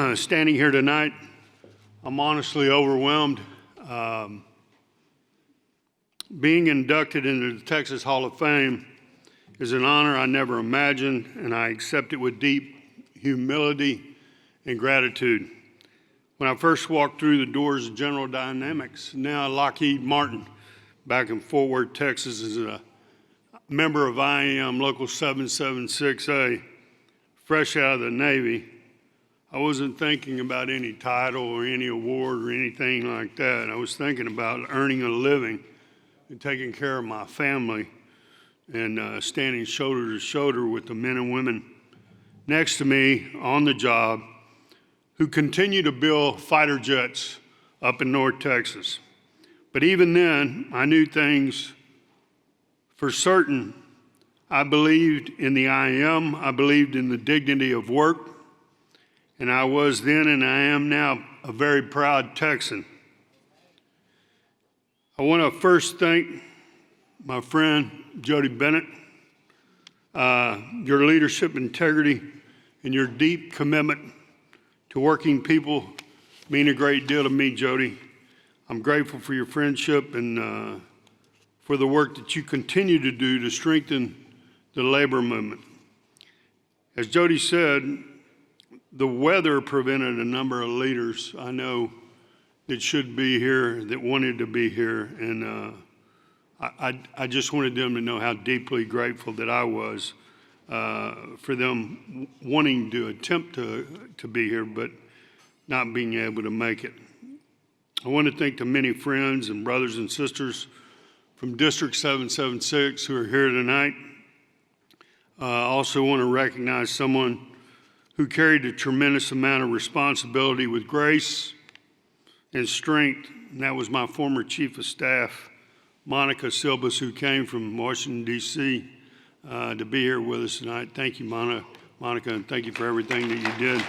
Standing here tonight, I'm honestly overwhelmed. Being inducted into the Texas Hall of Fame is an honor I never imagined, and I accept it with deep humility and gratitude. When I first walked through the doors of General Dynamics, now Lockheed Martin, back in Fort Worth, Texas, as a member of IAM Local 776A, fresh out of the Navy, I wasn't thinking about any title or any award or anything like that. I was thinking about earning a living and taking care of my family and standing shoulder to shoulder with the men and women next to me on the job who continue to build fighter jets up in North Texas. But even then, I knew things for certain. I believed in the IAM, I believed in the dignity of work, and I was then and I am now a very proud Texan. I want to first thank my friend Jody Bennett. Your leadership, integrity, and your deep commitment to working people mean a great deal to me, Jody. I'm grateful for your friendship and for the work that you continue to do to strengthen the labor movement. As Jody said, the weather prevented a number of leaders I know that should be here, that wanted to be here, and I just wanted them to know how deeply grateful that I was for them wanting to attempt to be here, but not being able to make it. I want to thank the many friends and brothers and sisters from District 776 who are here tonight. I also want to recognize someone who carried a tremendous amount of responsibility with grace and strength, and that was my former Chief of Staff, Monica Silbus, who came from Washington, D.C. To be here with us tonight. Thank you, Monica, and thank you for everything that you did.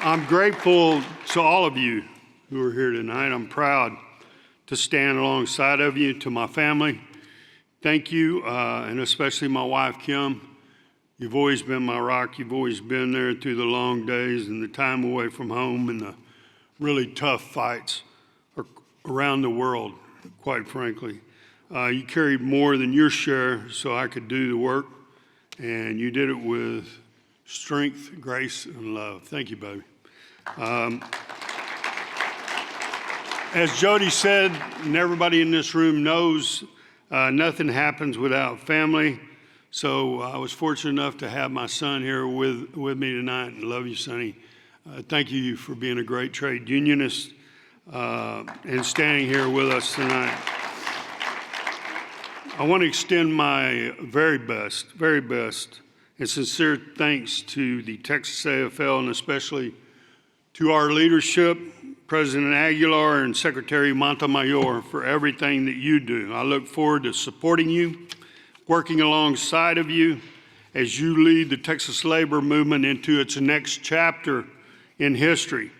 I'm grateful to all of you who are here tonight. I'm proud to stand alongside of you. To my family, thank you, and especially my wife, Kim. You've always been my rock. You've always been there through the long days and the time away from home and the really tough fights around the world, quite frankly. You carried more than your share so I could do the work, and you did it with strength, grace, and love. Thank you, baby. As Jody said, and everybody in this room knows, nothing happens without family. So I was fortunate enough to have my son here with me tonight, and love you, Sonny. Thank you for being a great trade unionist and standing here with us tonight. I want to extend my very best and sincere thanks to the Texas AFL and especially to our leadership, President Aguilar and Secretary Montemayor, for everything that you do. I look forward to supporting you, working alongside of you as you lead the Texas labor movement into its next chapter in history.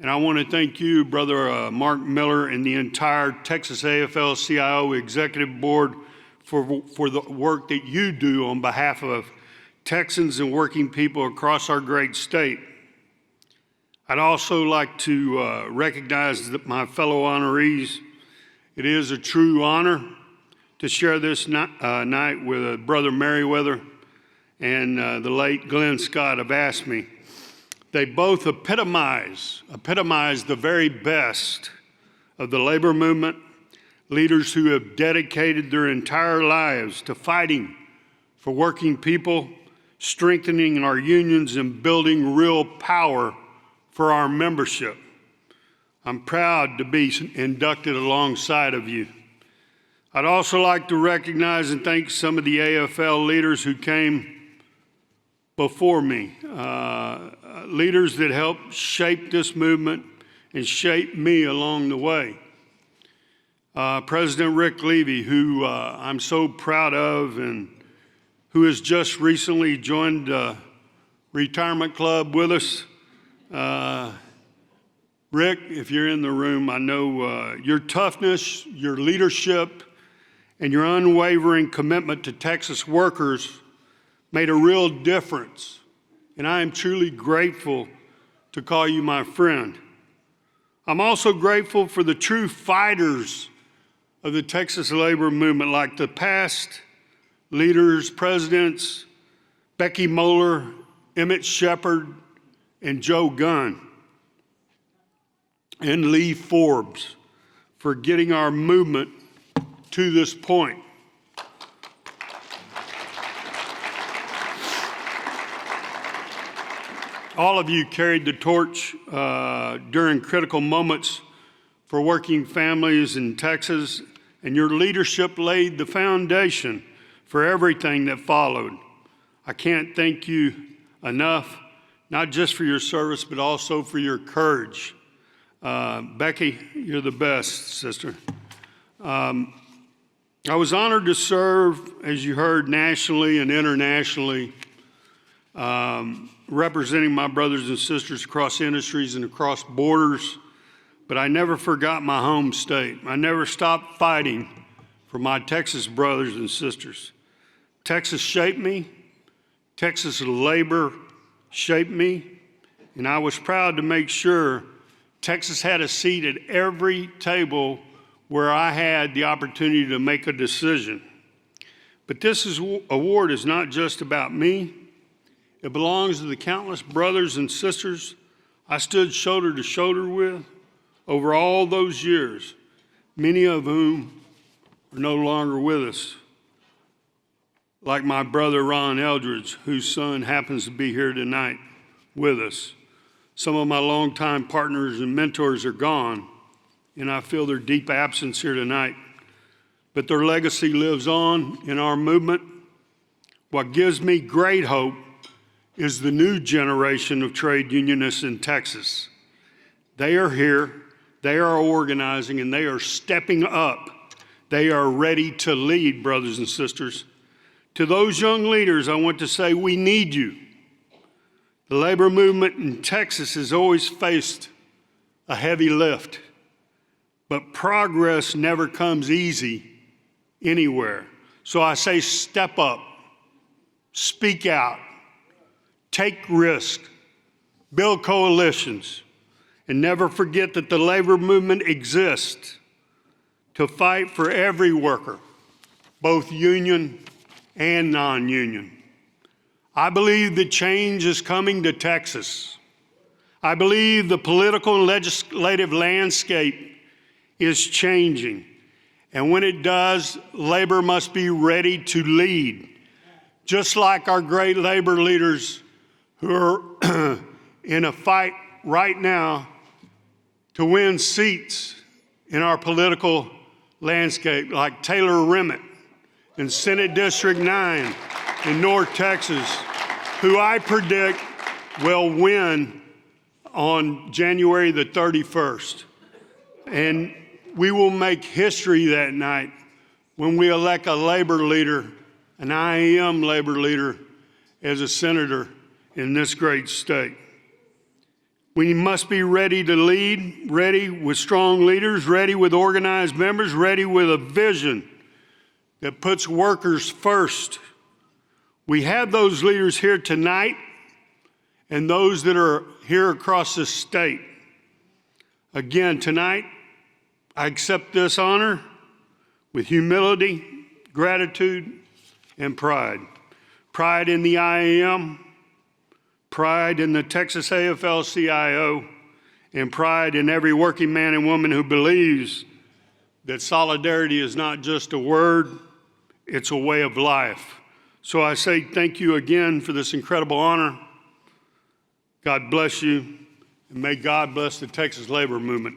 And I want to thank you, Brother Mark Miller, and the entire Texas AFL-CIO Executive Board for the work that you do on behalf of Texans and working people across our great state. I'd also like to recognize my fellow honorees. It is a true honor to share this night with Brother Merriweather and the late Glenn Scott of AFSCME. They both epitomize the very best of the labor movement, leaders who have dedicated their entire lives to fighting for working people, strengthening our unions, and building real power for our membership. I'm proud to be inducted alongside of you. I'd also like to recognize and thank some of the AFL leaders who came before me, leaders that helped shape this movement and shape me along the way. President Rick Levy, who I'm so proud of and who has just recently joined the retirement club with us. Rick, if you're in the room, I know your toughness, your leadership, and your unwavering commitment to Texas workers made a real difference and I am truly grateful to call you my friend. I'm also grateful for the true fighters of the Texas labor movement, like the past leaders, presidents, Becky Moeller, Emmett Shepard, and Joe Gunn, and Lee Forbes, for getting our movement to this point. All of you carried the torch during critical moments for working families in Texas, and your leadership laid the foundation for everything that followed. I can't thank you enough, not just for your service, but also for your courage. Becky, you're the best, sister. I was honored to serve, as you heard, nationally and internationally, representing my brothers and sisters across industries and across borders, but I never forgot my home state. I never stopped fighting for my Texas brothers and sisters. Texas shaped me. Texas labor shaped me, and I was proud to make sure Texas had a seat at every table where I had the opportunity to make a decision. But this award is not just about me. It belongs to the countless brothers and sisters I stood shoulder to shoulder with over all those years, many of whom are no longer with us, like my brother Ron Eldridge, whose son happens to be here tonight with us. Some of my longtime partners and mentors are gone, and I feel their deep absence here tonight. But their legacy lives on in our movement. What gives me great hope is the new generation of trade unionists in Texas. They are here, they are organizing, and they are stepping up. They are ready to lead, brothers and sisters. To those young leaders, I want to say, we need you. The labor movement in Texas has always faced a heavy lift, but progress never comes easy anywhere. So I say step up, speak out, take risks, build coalitions, and never forget that the labor movement exists to fight for every worker, both union and non-union. I believe that change is coming to Texas. I believe the political and legislative landscape is changing. And when it does, labor must be ready to lead. Just like our great labor leaders who are in a fight right now to win seats in our political landscape, like Taylor Remmett in Senate District 9 in North Texas, who I predict will win on January the 31st. And we will make history that night when we elect a labor leader, an IAM labor leader, as a senator in this great state. We must be ready to lead, ready with strong leaders, ready with organized members, ready with a vision that puts workers first. We have those leaders here tonight and those that are here across the state. Again, tonight, I accept this honor with humility, gratitude, and pride. Pride in the IAM, pride in the Texas AFL-CIO, and pride in every working man and woman who believes that solidarity is not just a word, it's a way of life. So I say thank you again for this incredible honor. God bless you, and may God bless the Texas labor movement.